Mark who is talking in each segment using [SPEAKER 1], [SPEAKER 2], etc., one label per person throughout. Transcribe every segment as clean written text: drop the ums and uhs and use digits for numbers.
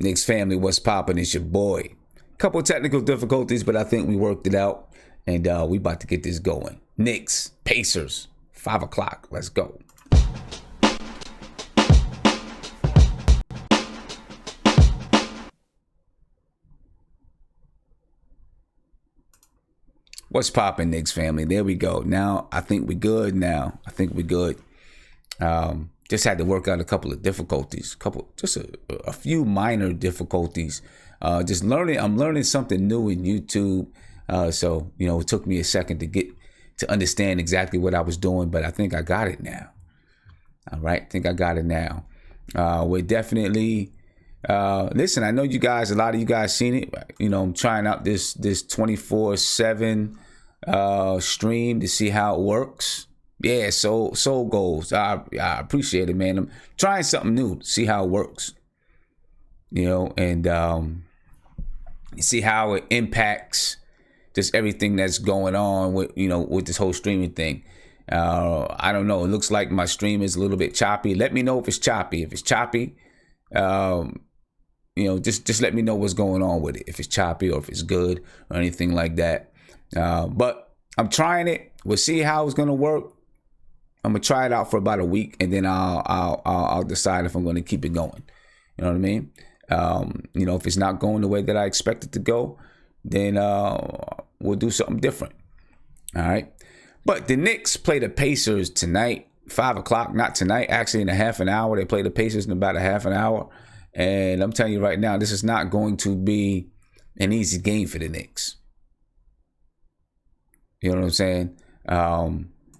[SPEAKER 1] Knicks family, what's poppin'? It's your boy. Couple technical difficulties, but I think we worked it out, and we about to get this going. Knicks, Pacers, 5 o'clock. Let's go. What's poppin', Knicks family? There we go. Now, I think we're good now. Just had to work out a couple of difficulties, just a few minor difficulties. I'm learning something new in YouTube. So, it took me a second to understand exactly what I was doing, but I think I got it now. All right. I think I got it now. We're definitely, listen, I know you guys, a lot of you guys seen it. I'm trying out this 24/7 stream to see how it works. Yeah, soul goals. I appreciate it, man. I'm trying something new to see how it works. And see how it impacts just everything that's going on with this whole streaming thing. I don't know. It looks like my stream is a little bit choppy. Let me know if it's choppy. If it's choppy, just let me know what's going on with it. If it's choppy or if it's good or anything like that. But I'm trying it. We'll see how it's gonna work. I'm gonna try it out for about a week, and then I'll decide if I'm gonna keep it going. You know what I mean? If it's not going the way that I expect it to go, then we'll do something different. All right. But the Knicks play the Pacers tonight, 5 o'clock. Not tonight, actually, in a half an hour. They play the Pacers in about a half an hour, and I'm telling you right now, this is not going to be an easy game for the Knicks. You know what I'm saying?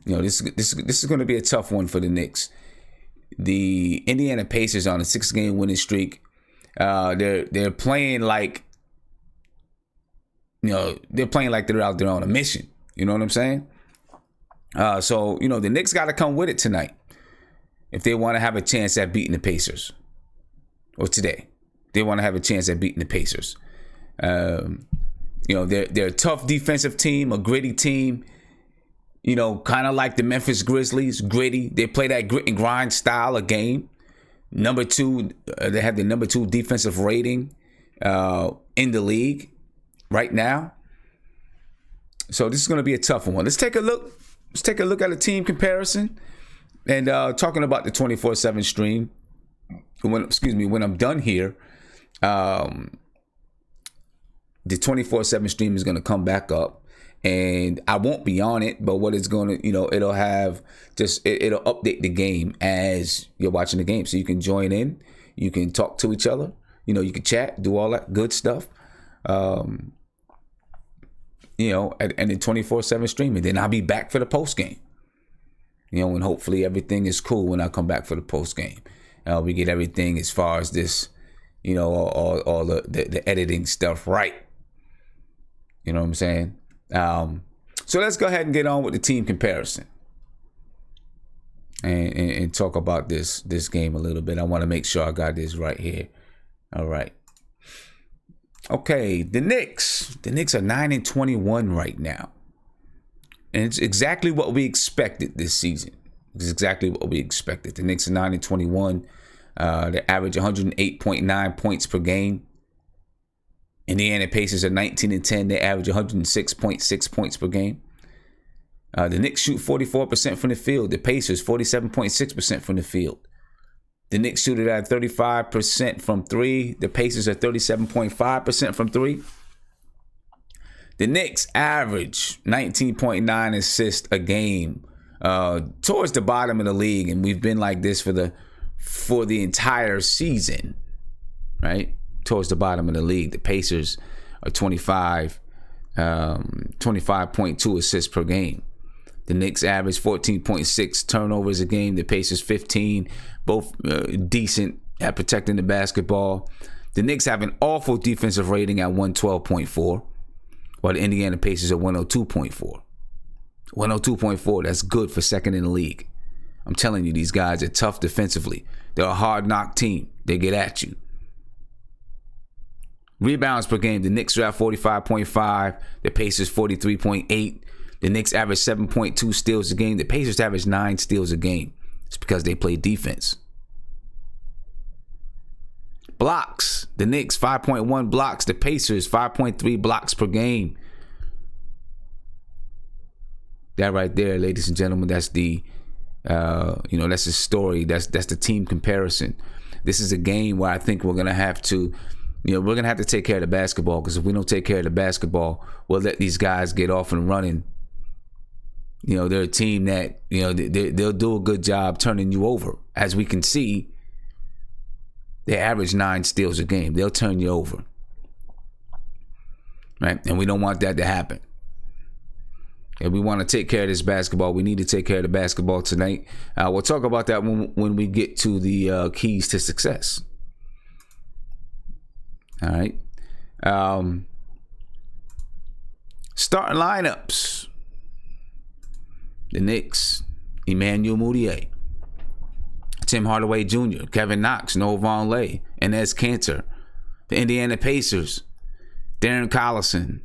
[SPEAKER 1] This is going to be a tough one for the Knicks. The Indiana Pacers on a 6-game winning streak. They're playing like, they're out there on a mission. You know what I'm saying? So the Knicks got to come with it tonight if they want to have a chance at beating the Pacers. Or today, they want to have a chance at beating the Pacers. They're a tough defensive team, a gritty team. Kind of like the Memphis Grizzlies, gritty. They play that grit and grind style of game. Number 2, they have the number 2 defensive rating in the league right now. So this is going to be a tough one. Let's take a look. Let's take a look at a team comparison and talking about the 24/7 stream. When I'm done here, the 24/7 stream is going to come back up. And I won't be on it, but what it's going to, it'll have it'll update the game as you're watching the game. So you can join in, you can talk to each other, you can chat, do all that good stuff, and the 24/7 stream. And then I'll be back for the post game, and hopefully everything is cool when I come back for the post game. We get everything as far as this, all the editing stuff right. You know what I'm saying? So let's go ahead and get on with the team comparison and talk about this game a little bit. I want to make sure I got this right here. All right. Okay, the Knicks are 9-21 right now. And it's exactly what we expected this season. It's exactly what we expected. The Knicks are 9-21. They average 108.9 points per game. Indiana Pacers are 19-10. They average 106.6 points per game. The Knicks shoot 44% from the field. The Pacers 47.6% from the field. The Knicks shoot it at 35% from 3. The Pacers are 37.5% from 3. The Knicks average 19.9 assists a game, towards the bottom of the league, and we've been like this for the entire season, right? Towards the bottom of the league. The Pacers are 25.2 assists per game. The Knicks average 14.6 turnovers a game. The Pacers 15, both decent at protecting the basketball. The Knicks have an awful defensive rating at 112.4, while the Indiana Pacers are 102.4. 102.4, that's good for second in the league. I'm telling you, these guys are tough defensively. They're a hard-knock team. They get at you. Rebounds per game, the Knicks are at 45.5. The Pacers 43.8. The Knicks average 7.2 steals a game. The Pacers average 9 steals a game. It's because they play defense. Blocks. The Knicks, 5.1 blocks. The Pacers, 5.3 blocks per game. That right there, ladies and gentlemen, that's the, that's the story. That's the team comparison. This is a game where I think we're going to have to, we're going to have to take care of the basketball, because if we don't take care of the basketball, we'll let these guys get off and running. They're a team that, they'll do a good job turning you over. As we can see, they average 9 steals a game. They'll turn you over. Right? And we don't want that to happen. If we want to take care of this basketball, we need to take care of the basketball tonight. We'll talk about that when we get to the keys to success. All right. Starting lineups. The Knicks, Emmanuel Mudiay, Tim Hardaway Jr., Kevin Knox, Noah Vonleh, Enes Kanter. The Indiana Pacers, Darren Collison,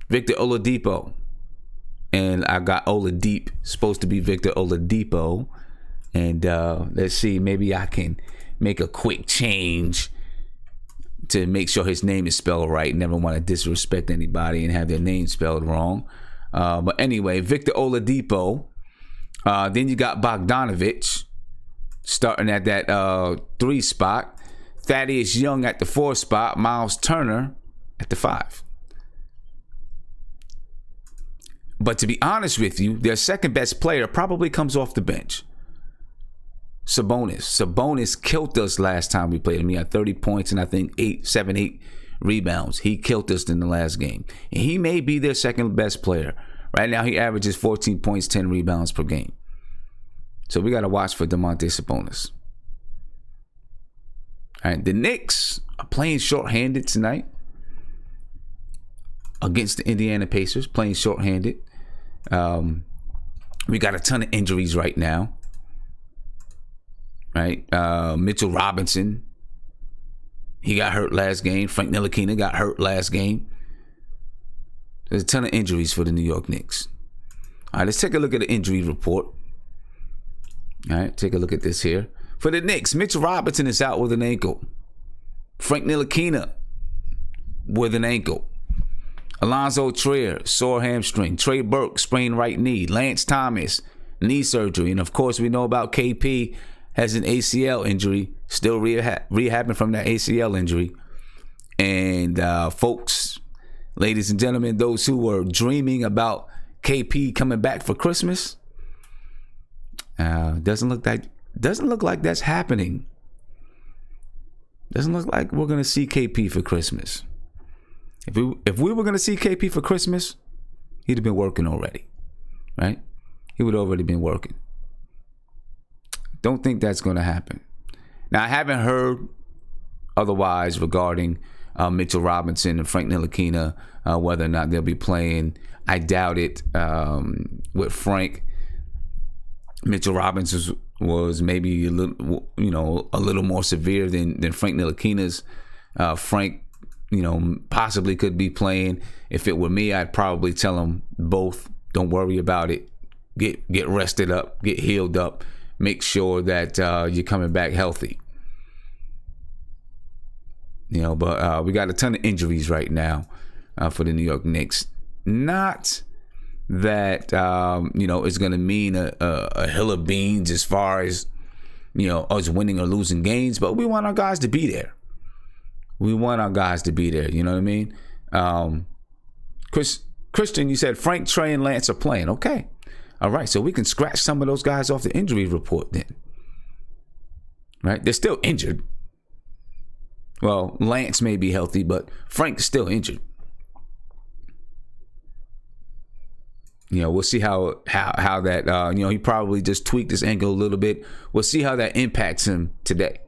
[SPEAKER 1] Victor Oladipo. And I got Oladipo, supposed to be Victor Oladipo. And let's see, maybe I can make a quick change to make sure his name is spelled right. Never want to disrespect anybody and have their name spelled wrong. But anyway, Victor Oladipo. Then you got Bogdanovich starting at that 3 spot. Thaddeus Young at the 4 spot. Miles Turner at the 5. But to be honest with you, their second best player probably comes off the bench. Sabonis killed us last time we played him. He had 30 points and I think 8 rebounds. He killed us in the last game. And he may be their second best player. Right now he averages 14 points, 10 rebounds per game. So we got to watch for Domantas Sabonis. All right, the Knicks are playing shorthanded tonight against the Indiana Pacers, playing shorthanded. We got a ton of injuries right now. Right, Mitchell Robinson, he got hurt last game. Frank Ntilikina got hurt last game. There's a ton of injuries for the New York Knicks. All right, let's take a look at the injury report. All right, take a look at this here. For the Knicks, Mitchell Robinson is out with an ankle. Frank Ntilikina with an ankle. Alonzo Trier, sore hamstring. Trey Burke, sprained right knee. Lance Thomas, knee surgery. And of course, we know about KP has an ACL injury, still rehabbing from that ACL injury. And folks, ladies and gentlemen, those who were dreaming about KP coming back for Christmas, doesn't look like that's happening. Doesn't look like we're gonna see KP for Christmas. If we were gonna see KP for Christmas, he'd have been working already, right? He would have already been working. Don't think that's going to happen. Now, I haven't heard otherwise regarding Mitchell Robinson and Frank Ntilikina, whether or not they'll be playing. I doubt it. With Frank, Mitchell Robinson was maybe a little more severe than Frank Ntilikina's. Frank, possibly could be playing. If it were me, I'd probably tell them both. Don't worry about it. Get rested up. Get healed up. Make sure that you're coming back healthy. But we got a ton of injuries right now for the New York Knicks. Not that it's going to mean a hill of beans as far as us winning or losing games, but we want our guys to be there. We want our guys to be there. You know what I mean? Christian, you said Frank, Trey, and Lance are playing. Okay. All right, so we can scratch some of those guys off the injury report then. Right? They're still injured. Well, Lance may be healthy, but Frank's still injured. We'll see how that, he probably just tweaked his ankle a little bit. We'll see how that impacts him today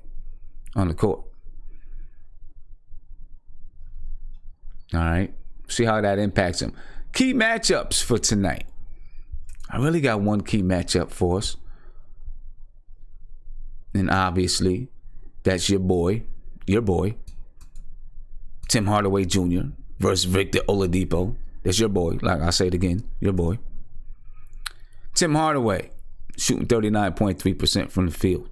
[SPEAKER 1] on the court. All right, see how that impacts him. Key matchups for tonight. I really got one key matchup for us. And obviously, that's your boy, Tim Hardaway Jr. versus Victor Oladipo. That's your boy. Like I say it again, your boy. Tim Hardaway shooting 39.3% from the field.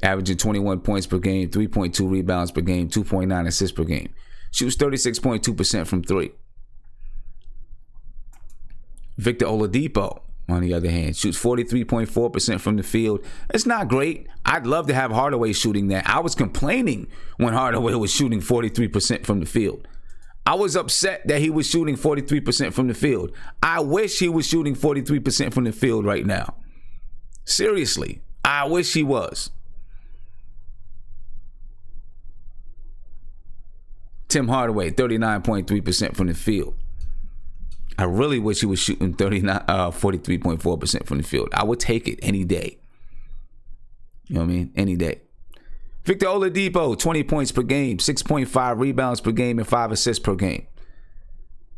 [SPEAKER 1] averaging 21 points per game, 3.2 rebounds per game, 2.9 assists per game. Shoots 36.2% from three. Victor Oladipo, on the other hand, shoots 43.4% from the field. It's not great. I'd love to have Hardaway shooting that. I was complaining when Hardaway was shooting 43% from the field. I was upset that he was shooting 43% from the field. I wish he was shooting 43% from the field right now. Seriously, I wish he was. Tim Hardaway, 39.3% from the field. I really wish he was shooting 43.4% from the field. I would take it any day. You know what I mean? Any day. Victor Oladipo, 20 points per game, 6.5 rebounds per game, and 5 assists per game.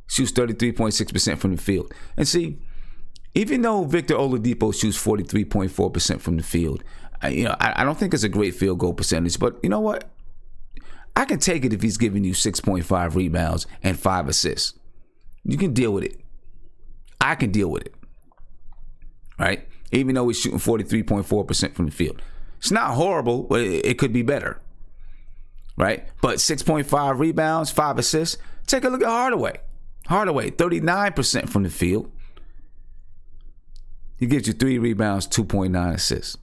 [SPEAKER 1] Shoots 33.6% from the field. And see, even though Victor Oladipo shoots 43.4% from the field, I don't think it's a great field goal percentage, but you know what? I can take it if he's giving you 6.5 rebounds and 5 assists. You can deal with it. I can deal with it. Right? Even though he's shooting 43.4% from the field. It's not horrible, but it could be better. Right? But 6.5 rebounds, 5 assists. Take a look at Hardaway. Hardaway, 39% from the field. He gives you 3 rebounds, 2.9 assists.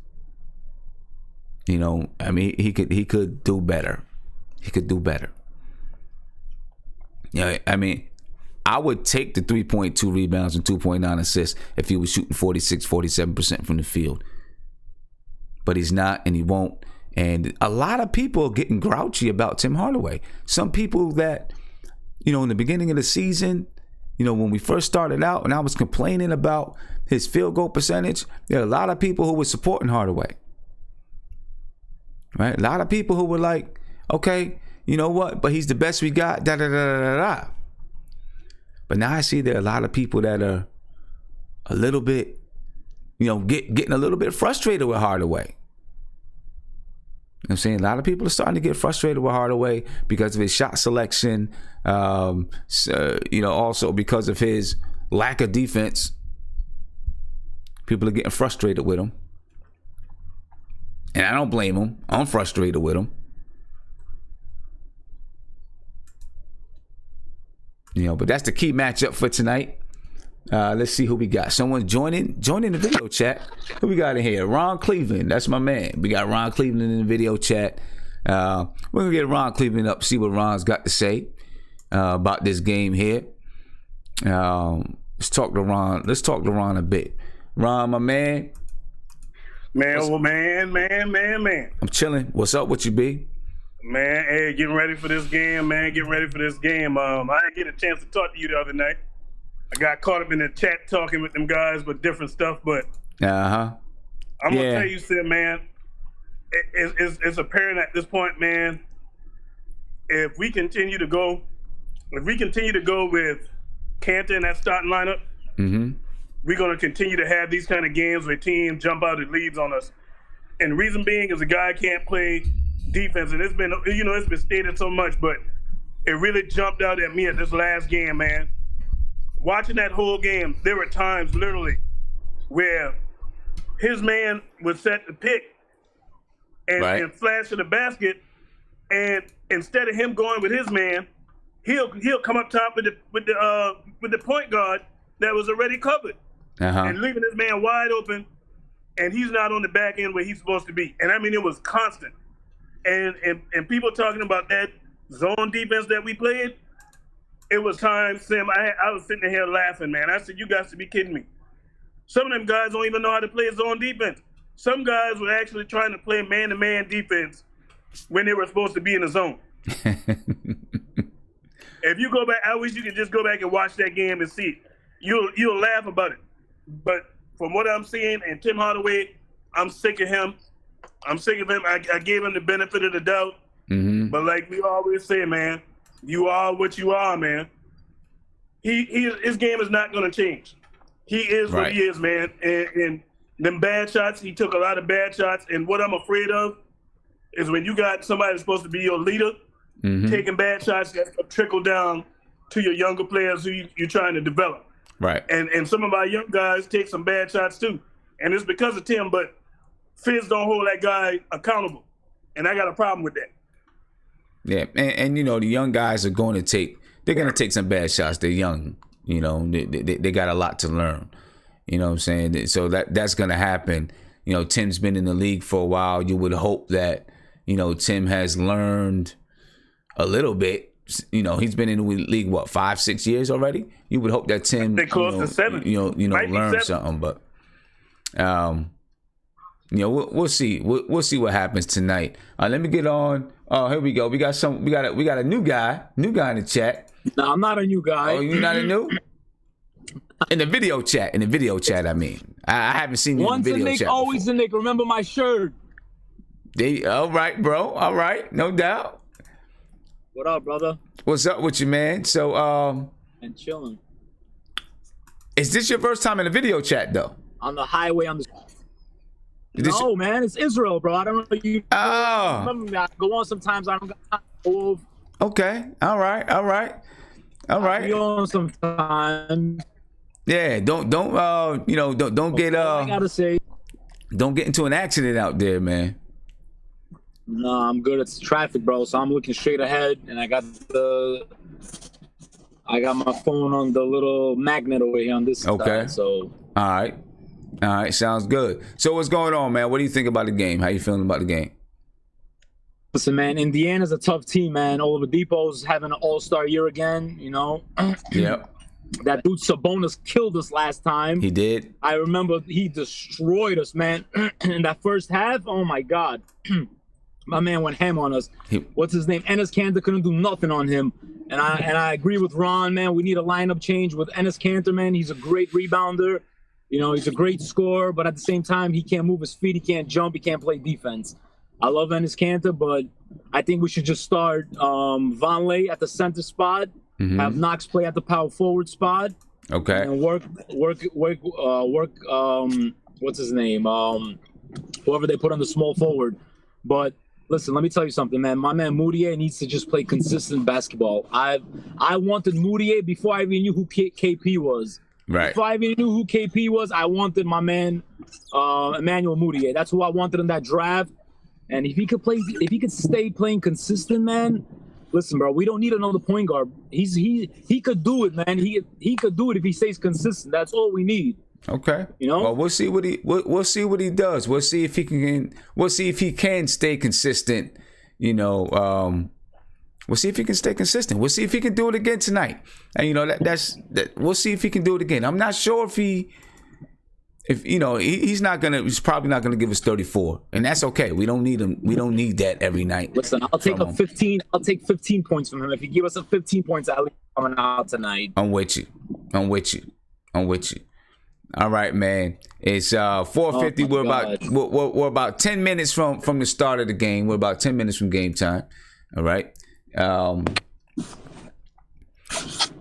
[SPEAKER 1] You know, I mean, he could do better. He could do better. Yeah, I mean, I would take the 3.2 rebounds and 2.9 assists if he was shooting 46, 47% from the field. But he's not, and he won't. And a lot of people are getting grouchy about Tim Hardaway. Some people that, you know, in the beginning of the season, you know, when we first started out and I was complaining about his field goal percentage, there are a lot of people who were supporting Hardaway. Right? A lot of people who were like, okay, you know what? But he's the best we got. Da da da da da. But now I see there are a lot of people that are a little bit, you know, getting a little bit frustrated with Hardaway. You know what I'm saying? A lot of people are starting to get frustrated with Hardaway because of his shot selection. You know, also because of his lack of defense. People are getting frustrated with him. And I don't blame him. I'm frustrated with him. You know, but that's the key matchup for tonight. Let's see who we got. Someone joining the video chat. Who we got in here? Ron Cleveland. That's my man. We got Ron Cleveland in the video chat. We're gonna get Ron Cleveland up, see what Ron's got to say about this game here. Let's talk to Ron. Let's talk to Ron a bit. Ron, my man.
[SPEAKER 2] Man.
[SPEAKER 1] I'm chilling. What's up with you, B?
[SPEAKER 2] Man, hey, getting ready for this game, man. I didn't get a chance to talk to you the other night. I got caught up in the chat talking with them guys, but different stuff. But I'm gonna tell you, Sid, man, it's apparent at this point, man. If we continue to go with Cantor in that starting lineup, we're gonna continue to have these kind of games where teams jump out and leads on us. And the reason being is a guy can't play defense, and it's been stated so much, but it really jumped out at me at this last game, man. Watching that whole game, there were times literally where his man would set the pick and flash to the basket, and instead of him going with his man, he'll come up top with the point guard that was already covered and leaving his man wide open, and he's not on the back end where he's supposed to be. And I mean, it was constant. And people talking about that zone defense that we played, it was times, Sam, I was sitting here laughing, man. I said, you guys to be kidding me. Some of them guys don't even know how to play zone defense. Some guys were actually trying to play man-to-man defense when they were supposed to be in the zone. If you go back, I wish you could just go back and watch that game and see it. You'll laugh about it. But from what I'm seeing, and Tim Hardaway, I'm sick of him. I gave him the benefit of the doubt. But like we always say, man, you are what you are, man. His game is not going to change. He is what he is, man. And them bad shots, he took a lot of bad shots. And what I'm afraid of is when you got somebody that's supposed to be your leader taking bad shots, that's going to trickle down to your younger players who you're trying to develop. Right. And some of our young guys take some bad shots too. And it's because of Tim, but Fizz don't hold that guy accountable, and I got a problem with that.
[SPEAKER 1] Yeah, and you know, the young guys are going to take some bad shots. They're young, you know, they got a lot to learn. You know what I'm saying? So that's going to happen. You know, Tim's been in the league for a while. You would hope that, you know, Tim has learned a little bit. You know, he's been in the league, what, 5-6 years already? You would hope that Tim,
[SPEAKER 2] close to 7.
[SPEAKER 1] You know, learned something. But, you know, we'll see. We'll see what happens tonight. Let me get on. Oh, here we go. We got a new guy in the chat.
[SPEAKER 3] No, I'm not a new guy.
[SPEAKER 1] Oh, you're not a new? In the video chat, I mean. I haven't seen you in the video
[SPEAKER 3] Once a Nick,
[SPEAKER 1] chat
[SPEAKER 3] always
[SPEAKER 1] before.
[SPEAKER 3] a Nick. Remember my shirt.
[SPEAKER 1] All right, bro. All right. No doubt.
[SPEAKER 3] What up, brother?
[SPEAKER 1] What's up with you, man? So,
[SPEAKER 3] And chilling.
[SPEAKER 1] is this your first time in the video chat, though?
[SPEAKER 3] On the highway on the... No, man. It's Israel, bro. I don't know if you remember me. I go on sometimes. I don't got time to go over.
[SPEAKER 1] Okay. All right.
[SPEAKER 3] I go on sometimes.
[SPEAKER 1] Yeah, don't get
[SPEAKER 3] I gotta say,
[SPEAKER 1] don't get into an accident out there, man.
[SPEAKER 3] no, I'm good. It's traffic, bro. So I'm looking straight ahead, and I got my phone on the little magnet over here on this side. So
[SPEAKER 1] all right, sounds good. So what's going on, man? What do you think about the game? How you feeling about the game?
[SPEAKER 3] listen, man, Indiana's a tough team, man. Oladipo's having an all-star year again, you know.
[SPEAKER 1] Yep.
[SPEAKER 3] That dude Sabonis killed us last time.
[SPEAKER 1] He did.
[SPEAKER 3] I remember he destroyed us, man. In that first half, oh my God. My man went ham on us. What's his name? Enes Kanter couldn't do nothing on him. And I agree with Ron, man. We need a lineup change with Enes Kanter, man. He's a great rebounder. You know, he's a great scorer, but at the same time, he can't move his feet. He can't jump. He can't play defense. I love Enes Kanter, but I think we should just start Vonleh at the center spot, have Knox play at the power forward spot,
[SPEAKER 1] okay,
[SPEAKER 3] and work. What's his name? Whoever they put on the small forward. But listen, let me tell you something, man. My man Mudiay needs to just play consistent basketball. I wanted Mudiay before I even knew who KP was.
[SPEAKER 1] Right.
[SPEAKER 3] Before I even knew who KP was, I wanted my man Emmanuel Mudiay. That's who I wanted in that draft. And if he could stay playing consistent, man. Listen, bro, we don't need another point guard. He could do it, man. He could do it if he stays consistent. That's all we need.
[SPEAKER 1] Okay.
[SPEAKER 3] You know.
[SPEAKER 1] Well, we'll see what he does. We'll see if he can stay consistent. You know, we'll see if he can stay consistent. We'll see if he can do it again tonight. And you know that's we'll see if he can do it again. I'm not sure if you know he's probably not gonna give us 34, and that's okay. We don't need him. We don't need that every night.
[SPEAKER 3] Listen, I'll take 15 points from him if he give us a 15 points. At least coming out tonight.
[SPEAKER 1] I'm with you. All right, man. It's 4:50. We're about 10 minutes from the start of the game. We're about 10 minutes from game time. All right.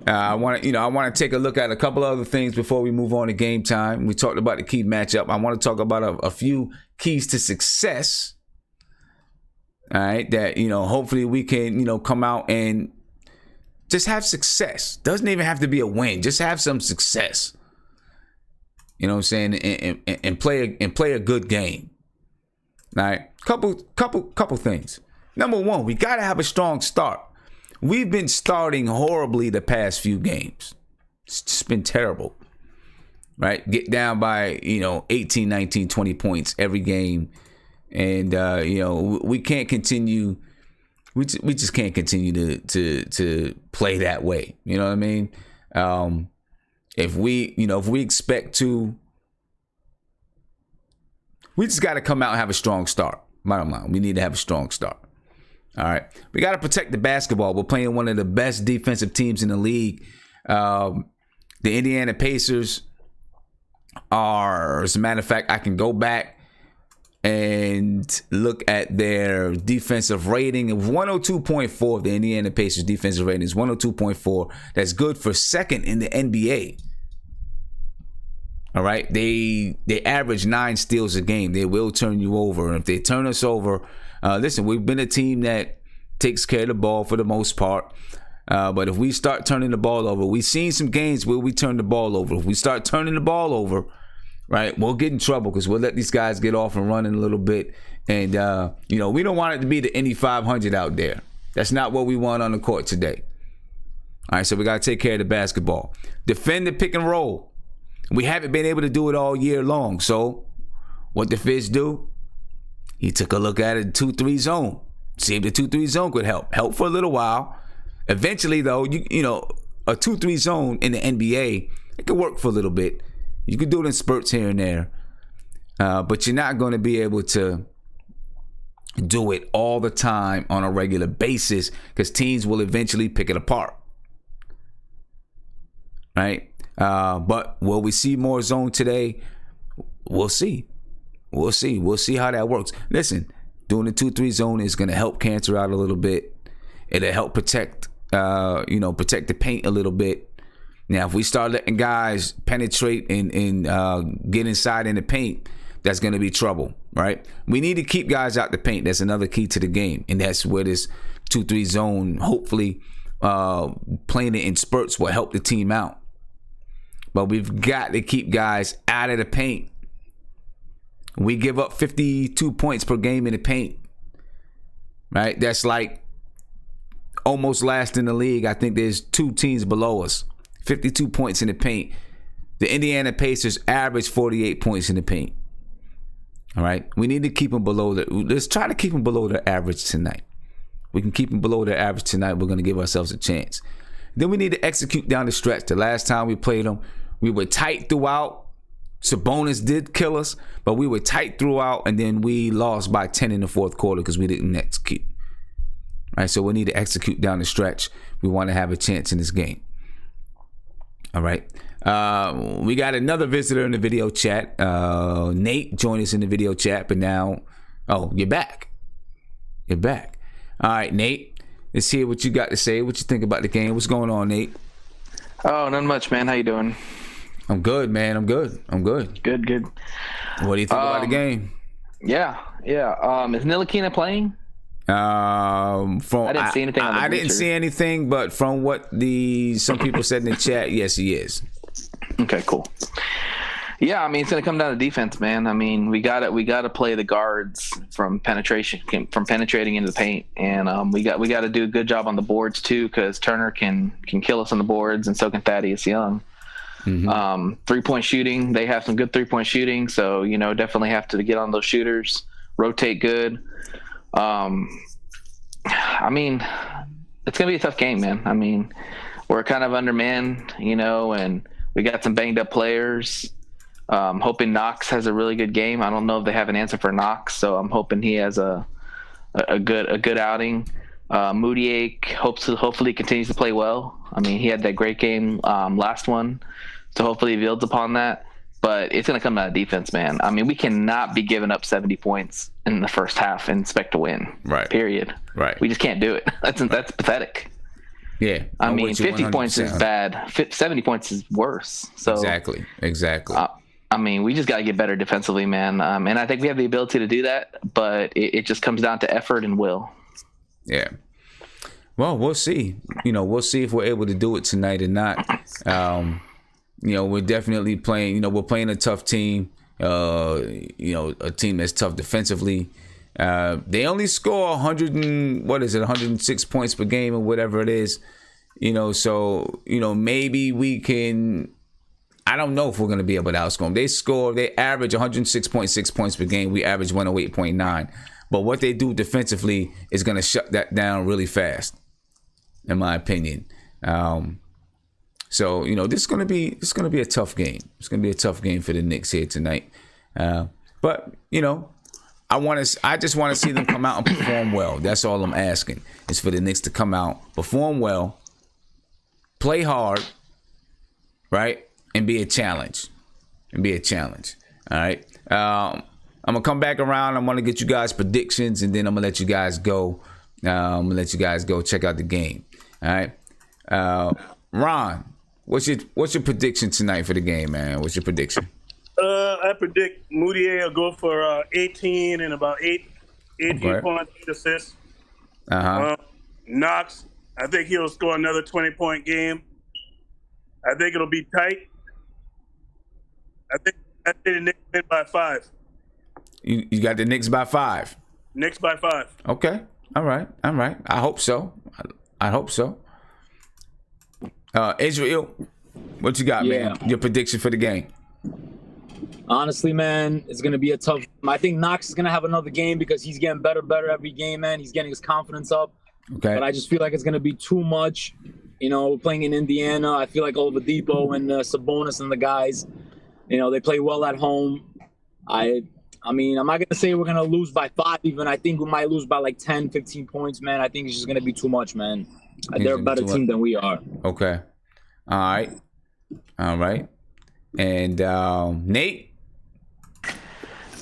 [SPEAKER 1] I want to take a look at a couple other things before we move on to game time. We talked about the key matchup. I want to talk about a few keys to success. All right, that hopefully we can come out and just have success. Doesn't even have to be a win. Just have some success. You know what I'm saying? And play a good game. All right, couple things. Number one, we gotta have a strong start. We've been starting horribly the past few games. It's just been terrible. Right? Get down by, 18, 19, 20 points every game. And, we can't continue. We just can't continue to play that way. You know what I mean? If we expect to, we just got to come out and have a strong start. Bottom line, we need to have a strong start. All right. We got to protect the basketball. We're playing one of the best defensive teams in the league. The Indiana Pacers are, as a matter of fact, I can go back and look at their defensive rating of 102.4. The Indiana Pacers defensive rating is 102.4. That's good for second in the NBA. All right. They average 9 steals a game. They will turn you over. And if they turn us over, listen, we've been a team that takes care of the ball for the most part. But if we start turning the ball over, we've seen some games where we turn the ball over. If we start turning the ball over, right? We'll get in trouble because we'll let these guys get off and running a little bit. And, we don't want it to be the Indy 500 out there. That's not what we want on the court today. All right, so we got to take care of the basketball. Defend the pick and roll. We haven't been able to do it all year long. So what the Fizz do? He took a look at it, 2-3 zone. See if the 2-3 zone could help. Help for a little while. Eventually, though, a 2-3 zone in the NBA, it could work for a little bit. You could do it in spurts here and there. But you're not going to be able to do it all the time on a regular basis because teams will eventually pick it apart. Right? But will we see more zone today? We'll see. We'll see how that works. Listen, doing the 2-3 zone is going to help Cantor out a little bit. It'll help protect the paint a little bit. Now, if we start letting guys penetrate and get inside in the paint, that's going to be trouble, right? We need to keep guys out the paint. That's another key to the game, and that's where this 2-3 zone, hopefully, playing it in spurts will help the team out. But we've got to keep guys out of the paint. We give up 52 points per game in the paint, right? That's like almost last in the league. I think there's 2 teams below us. 52 points in the paint. The Indiana Pacers average 48 points in the paint. All right? We need to keep them below let's try to keep them below their average tonight. We can keep them below their average tonight. We're going to give ourselves a chance. Then we need to execute down the stretch. The last time we played them, we were tight throughout. Sabonis did kill us, but we were tight throughout, and then we lost by 10 in the fourth quarter because we didn't execute. All right, so we need to execute down the stretch. We want to have a chance in this game. All right. We got another visitor in the video chat. Nate joined us in the video chat, but now, you're back. You're back. All right, Nate. Let's hear what you got to say. What you think about the game? What's going on, Nate?
[SPEAKER 4] Oh, not much, man. How you doing?
[SPEAKER 1] I'm good, man. I'm good.
[SPEAKER 4] Good.
[SPEAKER 1] What do you think about the game?
[SPEAKER 4] Yeah. Is Ntilikina playing?
[SPEAKER 1] I
[SPEAKER 4] didn't see anything on the
[SPEAKER 1] I didn't see anything, but from what some people said in the chat, yes, he is.
[SPEAKER 4] Okay, cool. Yeah, I mean, it's gonna come down to defense, man. I mean, we gotta play the guards from penetrating into the paint, and we got to do a good job on the boards too, because Turner can kill us on the boards, and so can Thaddeus Young. Mm-hmm. 3-point shooting, they have some good 3-point shooting, so definitely have to get on those shooters, rotate good. I mean, it's gonna be a tough game, man. I mean, we're kind of undermanned, and we got some banged up players. Hoping Knox has a really good game. I don't know if they have an answer for Knox, so I'm hoping he has a good outing. Mudiay hopefully continues to play well. I mean, he had that great game last one, so hopefully he builds upon that. But it's going to come down to defense, man. I mean, we cannot be giving up 70 points in the first half and expect to win. Right. Period. Right. We just can't do it. That's pathetic.
[SPEAKER 1] Yeah.
[SPEAKER 4] I mean, 50 points is bad. 70 points is worse. So
[SPEAKER 1] exactly.
[SPEAKER 4] I mean, we just got to get better defensively, man. And I think we have the ability to do that, but it just comes down to effort and will.
[SPEAKER 1] Yeah. Well, we'll see. We'll see if we're able to do it tonight or not. We're definitely playing, we're playing a tough team, a team that's tough defensively. They only score 106 points per game or whatever it is, so, maybe we can, I don't know if we're going to be able to outscore them. They average 106.6 points per game. We average 108.9. But what they do defensively is going to shut that down really fast, in my opinion. So, this is going to be a tough game. It's going to be a tough game for the Knicks here tonight. But, I just want to see them come out and perform well. That's all I'm asking, is for the Knicks to come out, perform well, play hard, right? And be a challenge. All right. I'm going to come back around. I'm going to get you guys predictions, and then I'm going to let you guys go. Check out the game. All right. Ron, what's your prediction tonight for the game, man? What's your prediction?
[SPEAKER 2] I predict Mudiay will go for 18 and about 18 points, 8 assists. Knox, I think he'll score another 20-point game. I think it'll be tight. I I say the Knicks win by 5.
[SPEAKER 1] You got the Knicks by 5.
[SPEAKER 2] Knicks by 5.
[SPEAKER 1] Okay. All right. I hope so. I hope so. Israel, what you got, man? Your prediction for the game?
[SPEAKER 3] Honestly, man, it's going to be a tough. I think Knox is going to have another game because he's getting better every game, man. He's getting his confidence up.
[SPEAKER 1] Okay.
[SPEAKER 3] But I just feel like it's going to be too much. You know, playing in Indiana, I feel like Oladipo and Sabonis and the guys, you know, they play well at home. I mean, I'm not going to say we're going to lose by 5 even. I think we might lose by like 10, 15 points, man. I think it's just going to be too much, man. They're a better team than we are.
[SPEAKER 1] Okay. All right. And Nate?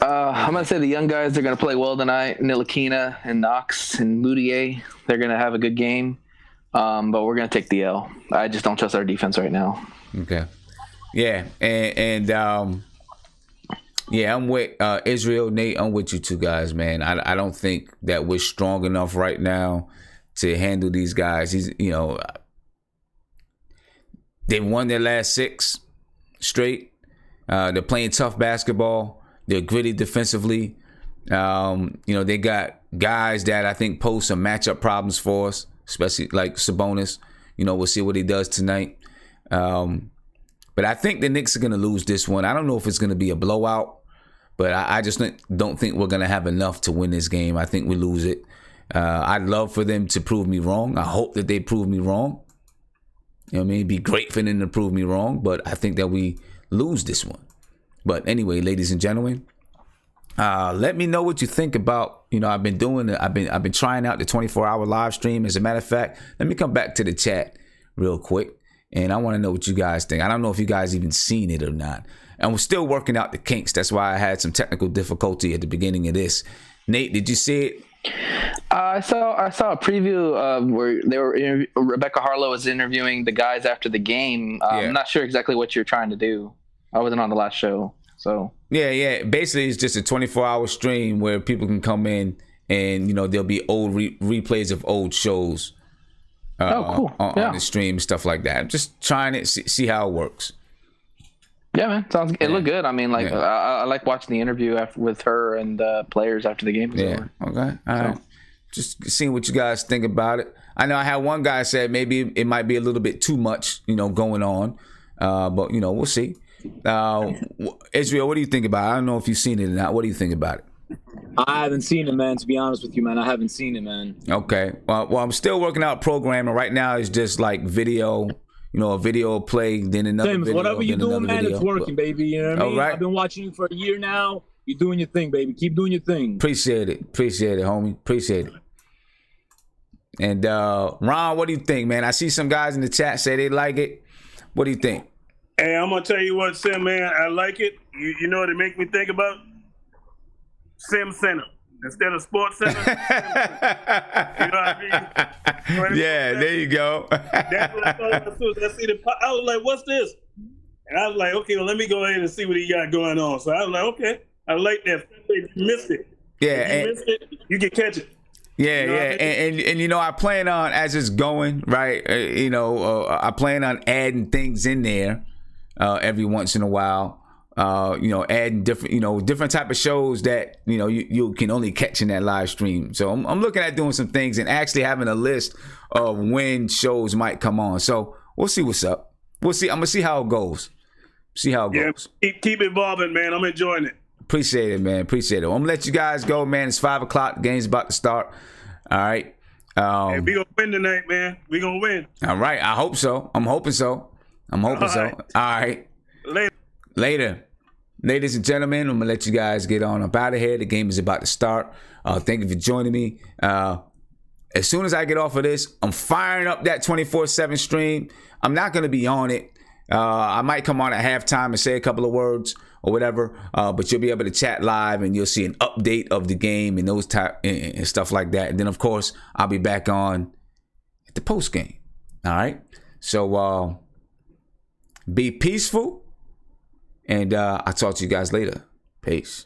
[SPEAKER 4] I'm going to say the young guys are going to play well tonight. Ntilikina and Knox and Mudiay, they're going to have a good game. But we're going to take the L. I just don't trust our defense right now.
[SPEAKER 1] Okay. Yeah. And I'm with Israel, Nate. I'm with you two guys, man. I don't think that we're strong enough right now to handle these guys. They won their last 6 straight. They're playing tough basketball. They're gritty defensively. They got guys that I think pose some matchup problems for us, especially like Sabonis. We'll see what he does tonight. But I think the Knicks are going to lose this one. I don't know if it's going to be a blowout, but I just don't think we're going to have enough to win this game. I think we lose it. I'd love for them to prove me wrong. I hope that they prove me wrong. You know what I mean? It'd be great for them to prove me wrong, but I think that we lose this one. But anyway, ladies and gentlemen, let me know what you think about, I've been doing it. I've been trying out the 24-hour live stream. As a matter of fact, let me come back to the chat real quick. And I want to know what you guys think. I don't know if you guys even seen it or not. And we're still working out the kinks. That's why I had some technical difficulty at the beginning of this. Nate, did you see it?
[SPEAKER 4] I saw a preview where Rebecca Harlow was interviewing the guys after the game. I'm not sure exactly what you're trying to do. I wasn't on the last show, so. Yeah.
[SPEAKER 1] Basically, it's just a 24-hour stream where people can come in and, there'll be old replays of old shows.
[SPEAKER 4] Cool.
[SPEAKER 1] On the stream and stuff like that. I'm just trying to see how it works.
[SPEAKER 4] Yeah, man. It looked good. I mean, I like watching the interview with her and the players after the game was over.
[SPEAKER 1] Okay. All right. Just seeing what you guys think about it. I know I had one guy said maybe it might be a little bit too much, going on. But, we'll see. Israel, what do you think about it? I don't know if you've seen it or not. What do you think about it?
[SPEAKER 3] I haven't seen it, man. To be honest with you, man, I haven't seen it, man.
[SPEAKER 1] Okay. Well, I'm still working out programming. Right now, it's just like video, a video play, then another
[SPEAKER 3] Same,
[SPEAKER 1] video.
[SPEAKER 3] Whatever you're doing, man, it's working, baby. You know what I mean?
[SPEAKER 1] Right.
[SPEAKER 3] I've been watching you for a year now. You're doing your thing, baby. Keep doing your thing.
[SPEAKER 1] Appreciate it, homie. Appreciate it. And Ron, what do you think, man? I see some guys in the chat say they like it. What do you think?
[SPEAKER 2] Hey, I'm gonna tell you what, Sim, man. I like it. You know what it makes me think about? Sim Center instead of Sports Center. You know what I mean?
[SPEAKER 1] Yeah, there you go.
[SPEAKER 2] That's what I thought. I was like, "What's this?" And I was like, "Okay, well, let me go ahead and see what he got going on." So I was like, "Okay, I like that." You missed it.
[SPEAKER 1] Yeah,
[SPEAKER 2] if you missed it, you can catch it.
[SPEAKER 1] Yeah, and I plan on, as it's going, right? I plan on adding things in there every once in a while. Adding different type of shows that you can only catch in that live stream. So I'm looking at doing some things and actually having a list of when shows might come on. So we'll see what's up. We'll see. I'm gonna see how it goes. Goes.
[SPEAKER 2] Keep evolving, man. I'm enjoying it.
[SPEAKER 1] Appreciate it, man. Appreciate it. I'm gonna let you guys go, man. It's 5:00. The game's about to start. All right.
[SPEAKER 2] Hey, we gonna win tonight, man. We gonna win.
[SPEAKER 1] All right. I hope so. I'm hoping so. All right. Later. Ladies and gentlemen, I'm gonna let you guys get on up out of here. The game is about to start. Thank you for joining me. As soon as I get off of this, I'm firing up that 24/7 stream. I'm not gonna be on it. I might come on at halftime and say a couple of words or whatever, but you'll be able to chat live and you'll see an update of the game and those type and stuff like that. And then of course I'll be back on at the post game. All right. So be peaceful, and I'll talk to you guys later. Peace.